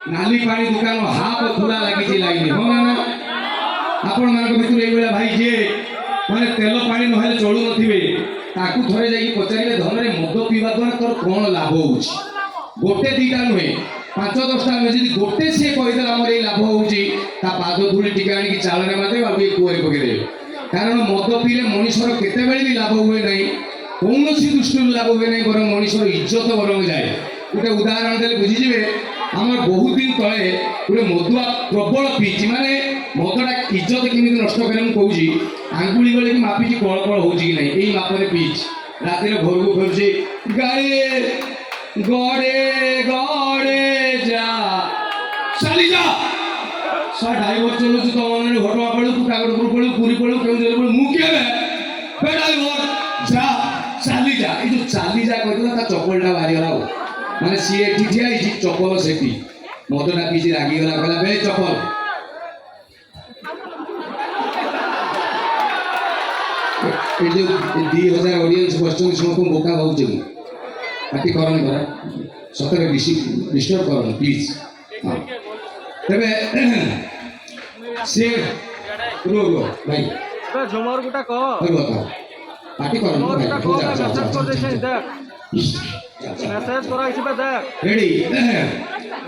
नाली पानी दुकान हाफ खुला लगी लाइन हो ना आपण मान भितर ये भाई जे माने तेल पानी नहले चलू नथिबे ताकू थरे जाई पचारिले धनरे मद पीवा द्वारा तोर कोन लाभ होउछ गोटे दीटा नुहे 5-10टा में जदी गोटे से कहिदला हमर ए लाभ होउछ ता पाद धूली टिका आनी चालने माते बाबी कुआरे पके दे कारण मद पीले मनुष्यर केते बेले भी लाभ हुए नहीं कौनसी दृष्टि लाभ हुए नहीं बर मनुष्यर इज्जत बरम जाए गोटे उदाहरण देले बुझी जिवे आम बहुत दिन तले गोटे मदुआ प्रबल पीची माने मदटा इज्जत केमी नष्ट करे मुझे आंगुली गले मापी कल कल हो नहीं मापने पीच रात घर को फेर गाड़े गड़े गड़े जा चली जा सा ड्राइवर चलू तो मन घटना पड़ू तू कागड़पुर पड़ू पूरी पड़ू क्यों पड़ू मुझे ड्राइवर जा चली जा ये जो चली जा कहता चपलटा बाहरीगला माने सी एठी ठिया इजी चपल सेठी मदना पीजी रागी गला कहला बे चपल ए जो 2000 ऑडियंस क्वेश्चन सुनो तुम बोका भाऊ जे पार्टी करन करा सतरे डिस्टर्ब करन प्लीज हां तबे से रो भाई बे झुमर गुटा को बताओ पार्टी करन भाई हो जा मैसेज कर दे देख मैसेज करा इसी पे देख रेडी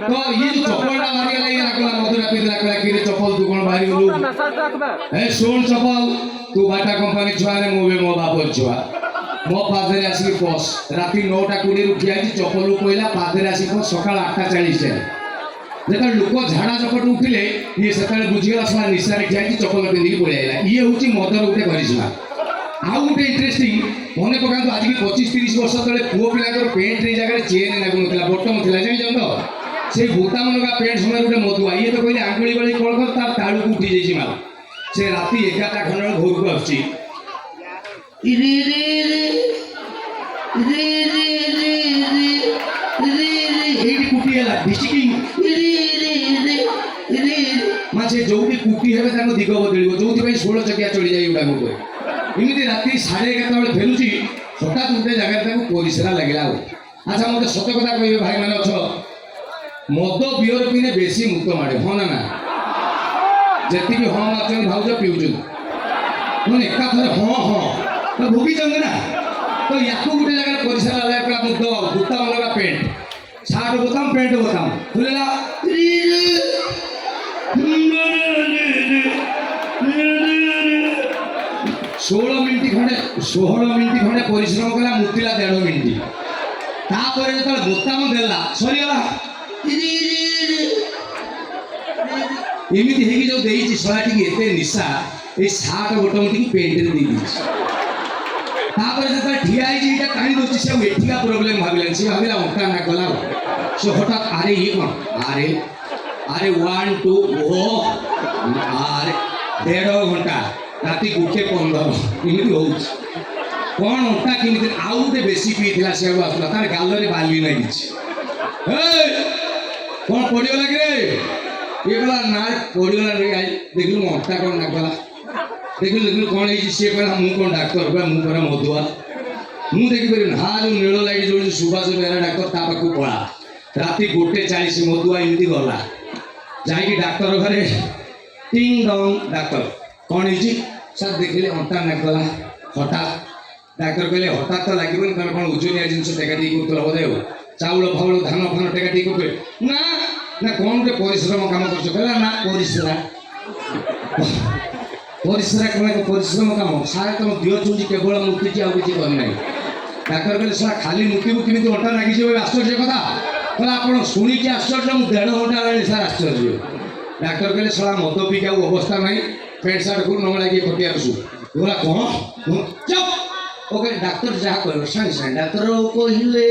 तो ये जो चप्पलटा मारी गला ये लागला मधुरा पे लागला कि चप्पल तू कोन बारी गलु मैसेज देख बे ए सुन चप्पल तू बाटा कंपनी छुआ ने मोबे मो बापर छुआ मो पादरे आसी बस राती 9टा 20 उठी आजी चप्पल कोइला पादरे आसी बस सकाळ 8:40 टे जेता लोक झाडा चपट उठिले ये सकाळे बुझिगला सला निसारे ठियाजी चप्पल पिंदी पळे आइला ये होची मदर उठे करिसमा आउ गोटे इंटरेस्टिंग मने पकांतु आज भी 25-30 वर्ष तले पुओ पिलाकर पेंट रे जगह चेन लागु नथिला बटम थिला जानि जंतो से भूता मनका पेंट समय गोटे मधुआ ये तो कहले आंगुली गली कल कर तार ताळु उठी जैसी माल से राती 11टा खंड घर को आछि रे रे रे रे रे रे रे एडी कुटी हला डिस्टिकिंग रे रे रे रे माछे जोटी कुटी हेबे ताको दिग बदलिबो जोटी भाई 16 चकिया चली जाई उडा को एमती राति 11:30 बेले फेरुची हठात गोटे जगह परिश्रा लगे अच्छा मत सत कथा कहे भाई मैंने अच्छ मद बियर पीने बेसी मुक्त मारे हाँ ना जी हाँ मार्च भाज पीऊँ मैंने एका थर हाँ हाँ तो भोगी ना तो या गोटे जगह परिश्रा लगे मुक्त जूता अलगा पेंट सार्ट बोताम पेंट बोताम खुलेला 16 मिनिट खंडे परिश्रम कला मुतिला 1.5 मिनिट तापर जो बोताम देला सरीगला एमती है जो देई शलाटी एते निशा ए सार्ट बटन टी पेंट रे देई तापर जो ठिया है काणी दोची से एठिका प्रॉब्लम भाबिला से भाबिला ओटा ना गला सो हठात अरे ये कौन अरे अरे 1 2 ओ अरे 1.5 घंटा राति 1:15 एमती हो कौन ओटा केमती आउ गोटे बेसी पीला से आसला तार गाल बाली ना कि कौन पड़गला कि ये गला ना पड़गला देखिलु मो अटा कौन ना गला देखिलु कौन है सी कहला मु कौन डाक्तर बा मु पर मधुआ मु देखि पारि हा जो नील लाइट जो सुभाष बेहरा डाक्तर ता पाखु पड़ा राति 1:40 मधुआ एमती गला जाई डाक्तर घरे टिंग डंग डाक्तर कौन है सर देखिले अंटा ना गला हठात डाक्तर कहले हठात तो लगे तुम कौन ओजनिया जिन टेकाटी कर बोधे चाउल फाउल धान फान टेकाटी कर ना ना कौन गोटे परिश्रम कम कर ना परिश्रा परिश्रा कम परिश्रम कम सारे तुम दिह चुची केवल मुक्ति आउ कि करना डाक्तर कहले सर खाली मुक्ति केमी अंटा लगी आश्चर्य कथा कहला आप शुणिकी आश्चर्य मुझे 1.5 घंटा लगे सर आश्चर्य डाक्तर कहले सला मद पीक अवस्था ना पैंट सार्ट को न लगे खटिया शु बोला कौन चुप ओके डाक्तर जहाँ कह सागे सागे डाक्तर कहले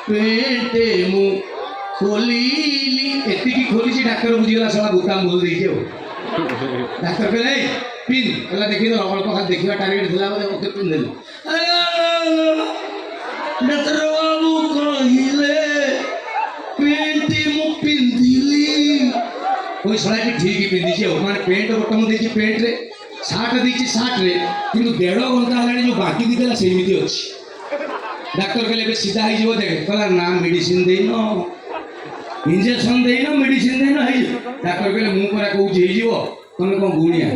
पेटे मु खोलिली एतिकी खोली डाक्तर बुझीगला साला बुताम बोल देखे डाक्तर कहले पिन कहला देखी तो अल्प खा देखा टार्गेट थिला ओके पिन देली डाक्तर बाबू कहले पेंटी मु पिंदिली कोई सलाटी ठीक पिंदी माने पेंट बटम देखी पेंट रे सार्ट देखी सार्ट रे किंतु 1.5 घंटा हलाणी जो बाकी दिदेला सेमिति अछि डाक्टर कहले सीधा ही देख कहला ना मेडिसिन देन इंजेक्शन देना मेडिसिन देना है डाक्टर कहले मु परा कहू जे जीवो तमे कोन गुणिया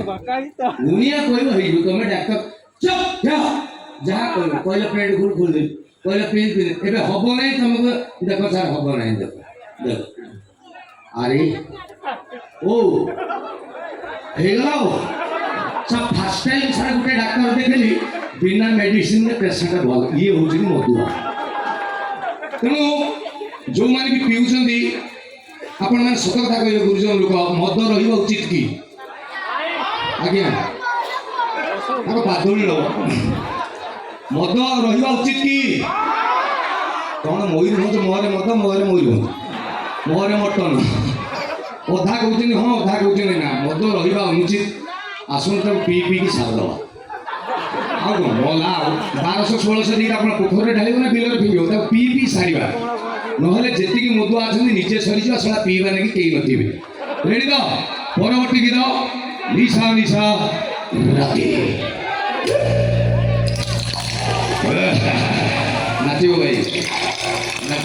गुणिया कहबो है तमे डाक्टर चुप जा जा कहबो पहले पेट खोल दे पहले पेन पे एबे हबो नै तमको देखो सर हबो नै देखो अरे ओ हेलो सब फर्स्ट टाइम सर गुटे डाक्टर देखली बिना मेडिसिन रे पेशेंट भल ये होची मधुआ तेणु जो माने भी पिउछंदी आपण माने सत कथा कहले गुरुजन लोक मद रहिबा उचित की आज्ञा आप बादुल लो मद रहिबा उचित की कौन मयूरभंज मोहरे मद मोहरे मयूरभंज मोहरे मटन अधा कहते हाँ अधा कहते ना मद रहिबा अनुचित आसन तक पी पी की सारदवा आउ कौन भला 1200-1600 दिन आप पोखर ढाल ना बिल फिंग पी पी सारा नहले जी मधुआ अच्छा निजे सरी सला पीवा ना कई नथे रेडी तो परवर्ती गीत निशा निशा राति नाचो भाई।